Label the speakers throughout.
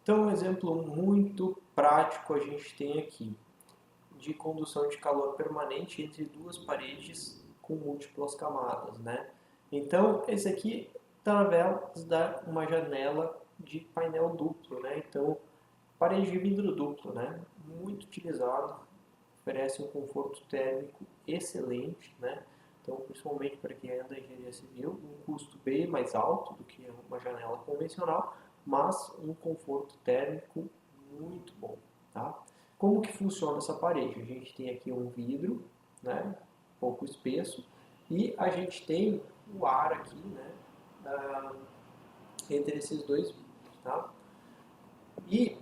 Speaker 1: Então, um exemplo muito prático a gente tem aqui, de condução de calor permanente entre duas paredes com múltiplas camadas, né? Então, esse aqui através da uma janela de painel duplo, né? Então, parede de vidro duplo, né? Muito utilizado, oferece um conforto térmico excelente, né? Então, principalmente para quem é da engenharia civil, um custo bem mais alto do que uma janela convencional, mas um conforto térmico muito bom, tá? Como que funciona essa parede? A gente tem aqui um vidro, né, um pouco espesso, e a gente tem o ar aqui, né, entre esses dois vidros, tá? E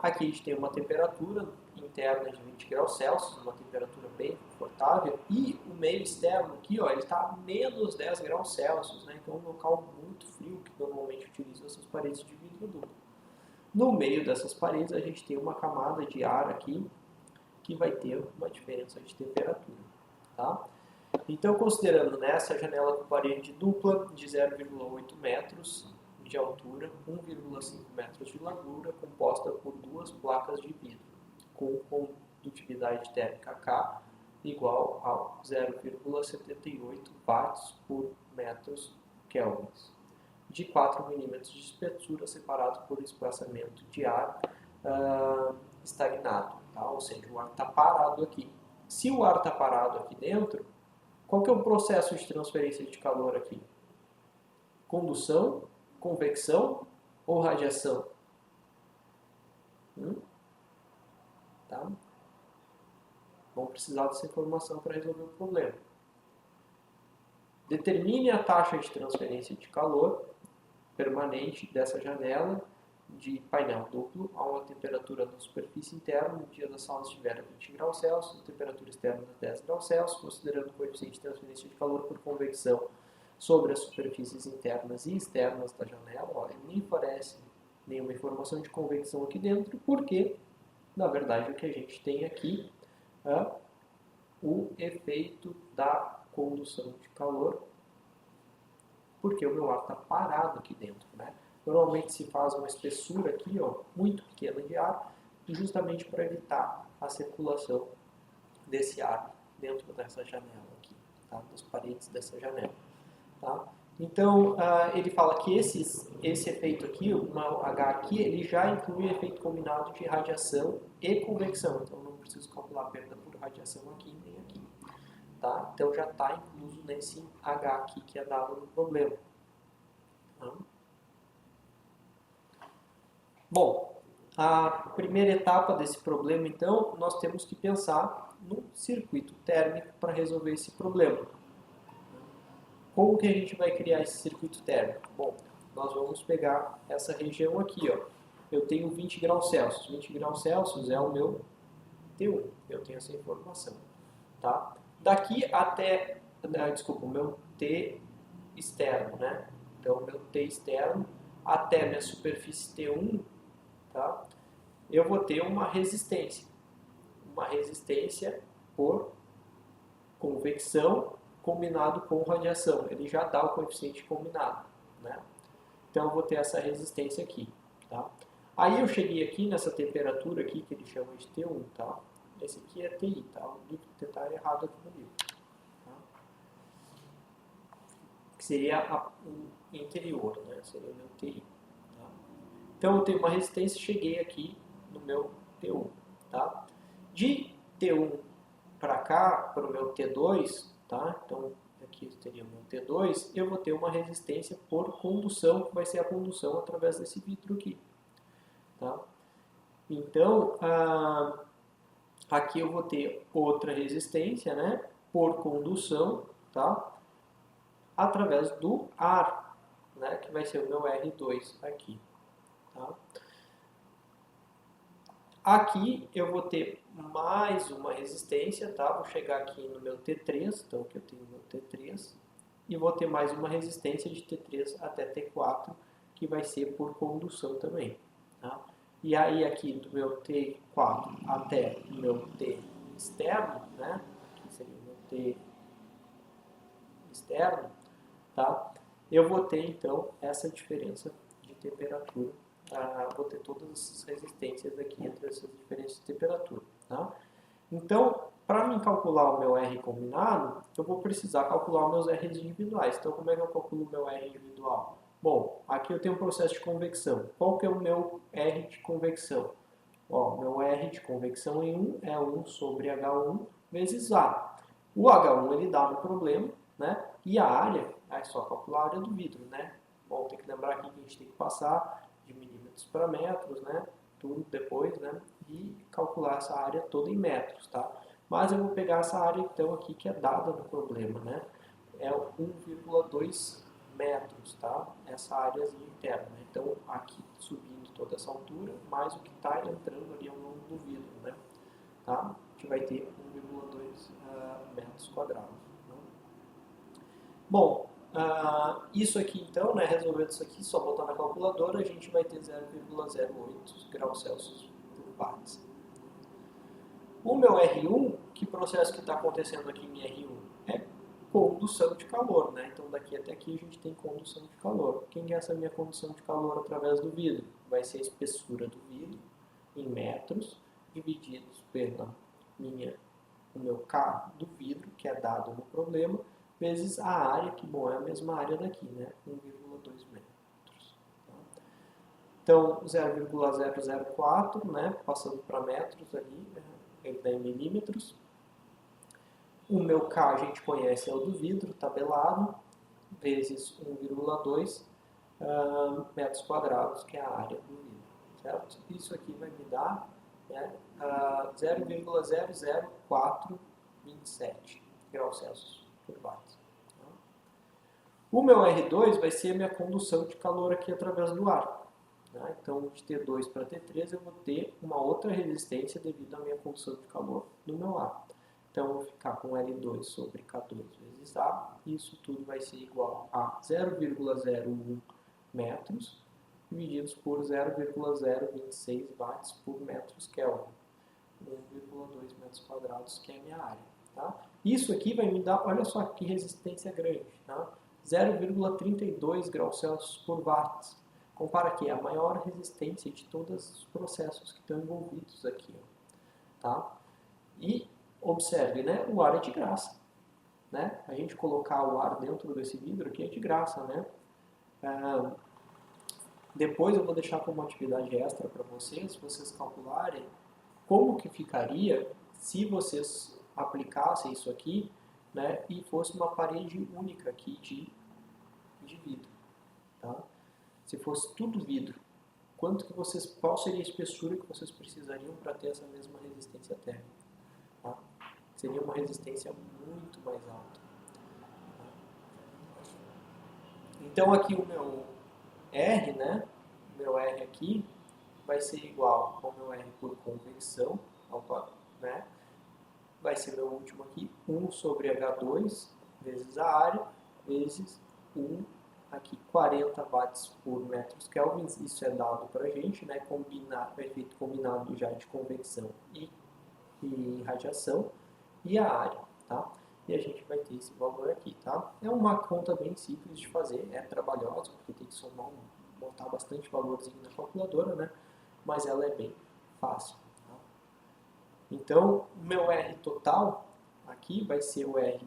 Speaker 1: aqui a gente tem uma temperatura interna de 20 graus Celsius, uma temperatura bem confortável, e o meio externo aqui, ó, ele está a menos 10 graus Celsius, né? Então é um local muito frio que normalmente utiliza essas paredes de vidro duplo. No meio dessas paredes a gente tem uma camada de ar aqui que vai ter uma diferença de temperatura, tá? Então, considerando nessa janela com parede dupla de 0,8 metros de altura, 1,5 metros de largura, composta por duas placas de vidro, com condutividade térmica K igual a 0,78 watts por metros kelvins, de 4 milímetros de espessura, separado por espaçamento de ar estagnado, tá? Ou seja, o ar está parado aqui. Se o ar está parado aqui dentro, qual que é o processo de transferência de calor aqui? Condução, convecção ou radiação? Tá? Vamos precisar dessa informação para resolver o problema. Determine a taxa de transferência de calor permanente dessa janela de painel duplo a uma temperatura da superfície interna no dia da sala estiver a 20 graus Celsius, temperatura externa a 10 graus Celsius, considerando o coeficiente de transferência de calor por convecção sobre as superfícies internas e externas da janela. Olha, ele nem fornece nenhuma informação de convecção aqui dentro, porque, na verdade, o que a gente tem aqui é o efeito da condução de calor, porque o meu ar está parado aqui dentro, né? Normalmente se faz uma espessura aqui, ó, muito pequena de ar, justamente para evitar a circulação desse ar dentro dessa janela aqui, tá? Das paredes dessa janela, tá? Então, ele fala que esse efeito aqui, o H aqui, ele já inclui efeito combinado de radiação e convecção. Então, não preciso calcular a perda por radiação aqui nem aqui, tá? Então, já está incluso nesse H aqui que é dado no problema. Tá? Bom, a primeira etapa desse problema, então, nós temos que pensar no circuito térmico para resolver esse problema. Como que a gente vai criar esse circuito térmico? Bom, nós vamos pegar essa região aqui, ó. Eu tenho 20 graus Celsius. 20 graus Celsius é o meu T1. Eu tenho essa informação, tá? Daqui até, desculpa, o meu T externo, né? Então, o meu T externo até minha superfície T1, tá? Eu vou ter uma resistência por convecção combinado com radiação. Ele já dá o coeficiente combinado, né? Então eu vou ter essa resistência aqui, tá? Aí eu cheguei aqui nessa temperatura aqui que ele chama de T1, tá? Esse aqui é TI, tá? O livro tentar errado aqui no livro, tá? Que seria o interior, né? Seria o meu TI, tá? Então eu tenho uma resistência, cheguei aqui no meu T1, tá? De T1 para cá, para o meu T2, tá? Então aqui teria o meu T2, eu vou ter uma resistência por condução, que vai ser a condução através desse vidro aqui, tá? Então, aqui eu vou ter outra resistência, né? Por condução, tá? Através do ar, né? Que vai ser o meu R2 aqui, tá? Aqui eu vou ter mais uma resistência, tá? Vou chegar aqui no meu T3, então aqui eu tenho o meu T3, e vou ter mais uma resistência de T3 até T4, que vai ser por condução também, tá? E aí aqui do meu T4 até o meu T externo, né? Aqui seria o meu T externo, tá? Eu vou ter então essa diferença de temperatura vou ter todas essas resistências aqui entre essas diferenças de temperatura. Tá? Então, para mim calcular o meu R combinado, eu vou precisar calcular os meus R's individuais. Então, como é que eu calculo o meu R individual? Bom, aqui eu tenho um processo de convecção. Qual que é o meu R de convecção? Ó, meu R de convecção em 1 é 1 sobre H1 vezes A. O H1 ele dá no problema, né? E a área, é só calcular a área do vidro, né? Bom, tem que lembrar aqui que a gente tem que passar de milímetros para metros, né? Tudo depois, né? E calcular essa área toda em metros, tá? Mas eu vou pegar essa área então aqui que é dada no problema, né? É 1,2 metros, tá? Essa áreazinha interna. Então, aqui subindo toda essa altura, mais o que está entrando ali ao longo do vidro, né? Tá? A gente vai ter 1,2 metros quadrados. Né? Bom, isso aqui então, né, resolvendo isso aqui, só botar na calculadora, a gente vai ter 0,08 graus Celsius por watts. O meu R1, que processo que está acontecendo aqui em R1? É condução de calor, né? Então daqui até aqui a gente tem condução de calor. Quem é essa minha condução de calor através do vidro? Vai ser a espessura do vidro em metros, divididos pela o meu K do vidro, que é dado no problema, vezes a área, que bom, é a mesma área daqui, né? 1,2 metros. Tá? Então, 0,004, né? Passando para metros ali, ele dá em milímetros. O meu K a gente conhece, é o do vidro, tabelado, vezes 1,2 metros quadrados, que é a área do vidro, certo? Isso aqui vai me dar, né, 0,00427 graus Celsius por watt. O meu R2 vai ser a minha condução de calor aqui através do ar. Né? Então, de T2 para T3, eu vou ter uma outra resistência devido à minha condução de calor no meu ar. Então, eu vou ficar com L2 sobre K2 vezes A. Isso tudo vai ser igual a 0,01 metros divididos por 0,026 watts por metros Kelvin. 1,2 metros quadrados, que é a minha área. Tá? Isso aqui vai me dar, olha só que resistência grande, tá? 0,32 graus Celsius por watts. Compara aqui, é a maior resistência de todos os processos que estão envolvidos aqui. Tá? E observe, né? O ar é de graça. Né? A gente colocar o ar dentro desse vidro aqui é de graça. Né? Depois eu vou deixar como atividade extra para vocês calcularem como que ficaria se vocês aplicassem isso aqui, né, e fosse uma parede única aqui de vidro. Tá? Se fosse tudo vidro, qual seria a espessura que vocês precisariam para ter essa mesma resistência térmica? Tá? Seria uma resistência muito mais alta. Tá? Então aqui o meu R, né, o meu R aqui vai ser igual ao meu R por convecção, né? Vai ser meu último aqui, 1 sobre H2 vezes a área, vezes 1, aqui 40 watts por metros Kelvin, isso é dado para a gente, né? Efeito combinado já de convecção e radiação, e a área, tá? E a gente vai ter esse valor aqui, tá? É uma conta bem simples de fazer, é trabalhosa, porque tem que botar bastante valorzinho na calculadora, né? Mas ela é bem fácil. Tá? Então, o meu R total aqui vai ser o R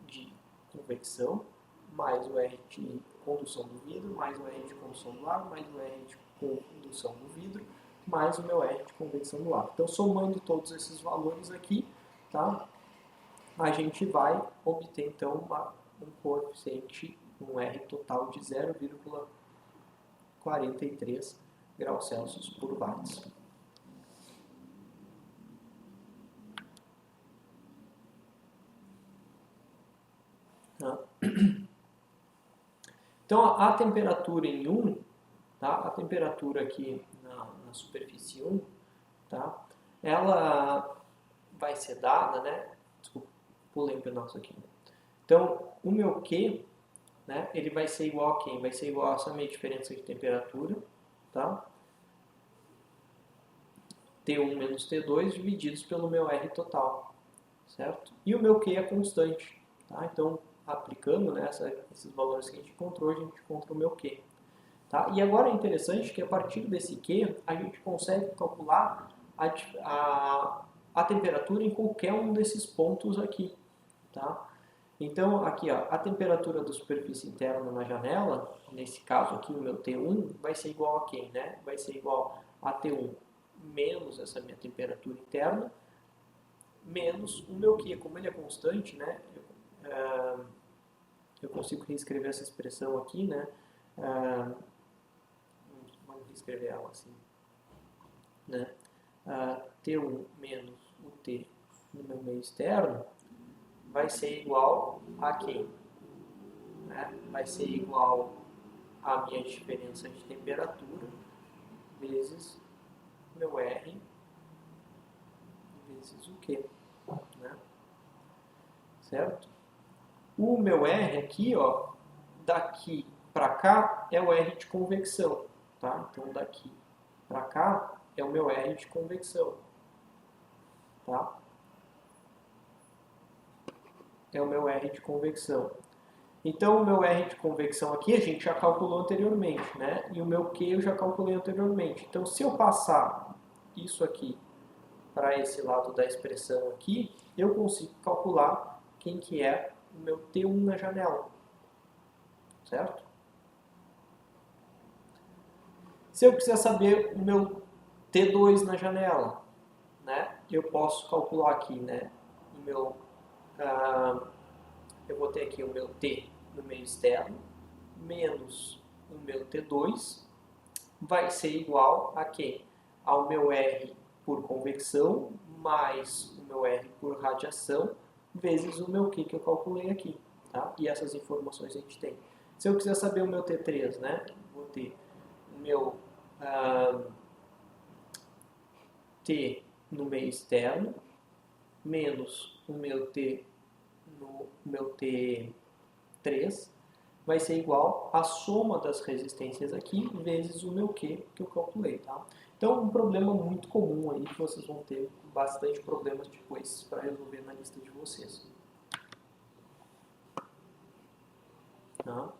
Speaker 1: de convecção, mais o R de condução do vidro, mais o R de condução do ar, mais o R de condução do vidro, mais o meu R de convecção do ar. Então, somando todos esses valores aqui, tá? A gente vai obter, então, um coeficiente, um R total de 0,43 graus Celsius por watts. Tá? Então, a temperatura em 1, tá? A temperatura aqui na superfície 1, tá? Ela vai ser dada, né? Desculpa, pulei um pedaço aqui. Então, o meu Q, né? Ele vai ser igual a quem? Vai ser igual a essa minha diferença de temperatura, tá? T1 menos T2 divididos pelo meu R total, certo? E o meu Q é constante, tá? Então, aplicando, né, esses valores que a gente encontrou o meu Q. Tá? E agora é interessante que a partir desse Q, a gente consegue calcular a temperatura em qualquer um desses pontos aqui. Tá? Então, aqui, ó, a temperatura da superfície interna na janela, nesse caso aqui, o meu T1, vai ser igual a quem? Né? Vai ser igual a T1 menos essa minha temperatura interna, menos o meu Q. Como ele é constante, né? Eu consigo reescrever essa expressão aqui, né? Vamos reescrever ela assim, né? T1 menos o T no meu meio externo vai ser igual a quem? Né? Vai ser igual a minha diferença de temperatura vezes meu R vezes o Q, né? Certo? O meu R aqui, ó, daqui para cá é o R de convecção, tá? Então daqui para cá é o meu R de convecção, tá? É o meu R de convecção. Então, o meu R de convecção aqui a gente já calculou anteriormente, né? E o meu Q eu já calculei anteriormente. Então, se eu passar isso aqui para esse lado da expressão aqui, eu consigo calcular quem que é o meu T1 na janela, certo? Se eu quiser saber o meu T2 na janela, né? Eu posso calcular aqui, né? O meu, eu vou ter aqui o meu T no meio externo menos o meu T2 vai ser igual a quê? Ao meu R por convecção mais o meu R por radiação vezes o meu Q que eu calculei aqui. Tá? E essas informações a gente tem. Se eu quiser saber o meu T3, né? Vou ter o meu T no meio externo menos o meu T no meu T3 vai ser igual à soma das resistências aqui vezes o meu Q que eu calculei, tá? Então, um problema muito comum aí que vocês vão ter bastante problemas tipo esses para resolver na lista de vocês. Tá?